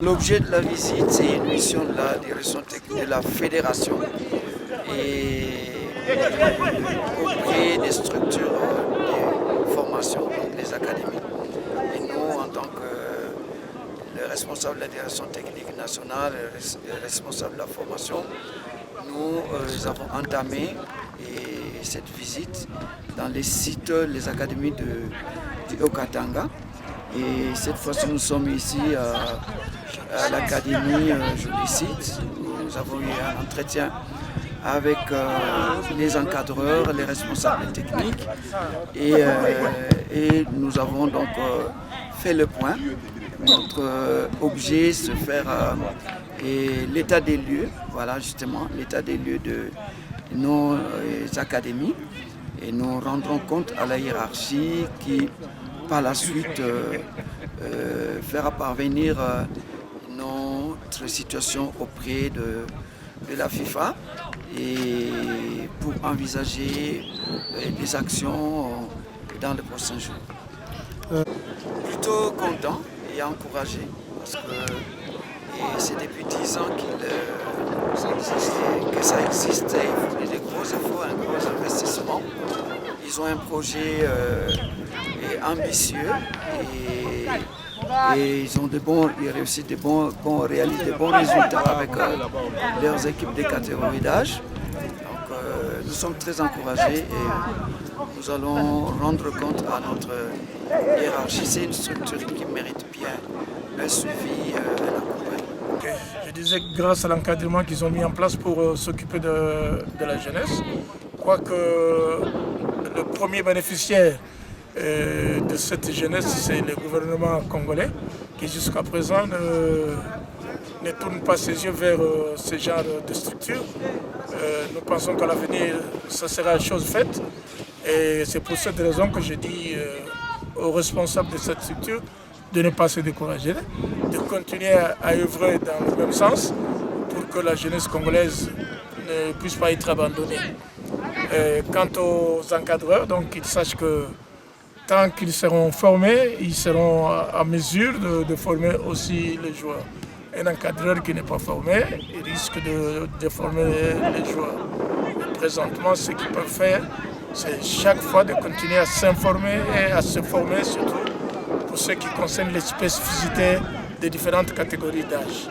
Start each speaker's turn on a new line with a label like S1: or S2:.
S1: L'objet de la visite, c'est une mission de la direction technique de la fédération et auprès des structures de formation, donc les académies. Et nous, en tant que le responsable de la direction technique nationale, le responsable de la formation, nous avons entamé cette visite dans les sites, les académies du Haut-Katanga. Et cette fois-ci, nous sommes ici à l'académie Jolicite. Nous avons eu un entretien avec les encadreurs, les responsables techniques et nous avons donc fait le point. Notre objet, c'est faire l'état des lieux, voilà justement l'état des lieux de nos académies et nous rendrons compte à la hiérarchie qui par la suite fera parvenir notre situation auprès de la FIFA et pour envisager des actions dans les prochains jours. Plutôt content et encouragé parce que c'est depuis 10 ans que ça existe. Il faut des gros efforts, un gros investissement. Ils ont un projet ambitieux et ils réussissent des bons résultats avec leurs équipes de catégorie d'âge. Donc nous sommes très encouragés et nous allons rendre compte à notre hiérarchie. C'est une structure qui mérite bien un suivi et un accompagnement.
S2: Je disais que grâce à l'encadrement qu'ils ont mis en place pour s'occuper de la jeunesse, je crois que le premier bénéficiaire de cette jeunesse, c'est le gouvernement congolais qui jusqu'à présent ne tourne pas ses yeux vers ce genre de structure. Nous pensons qu'à l'avenir, ça sera chose faite. Et c'est pour cette raison que je dis aux responsables de cette structure de ne pas se décourager, de continuer à œuvrer dans le même sens pour que la jeunesse congolaise ne puisse pas être abandonnée. Quant aux encadreurs, donc ils sachent que tant qu'ils seront formés, ils seront à mesure de former aussi les joueurs. Un encadreur qui n'est pas formé, il risque de former les joueurs. Présentement, ce qu'ils peuvent faire, c'est chaque fois de continuer à s'informer et à se former, surtout pour ce qui concerne les spécificités des différentes catégories d'âge.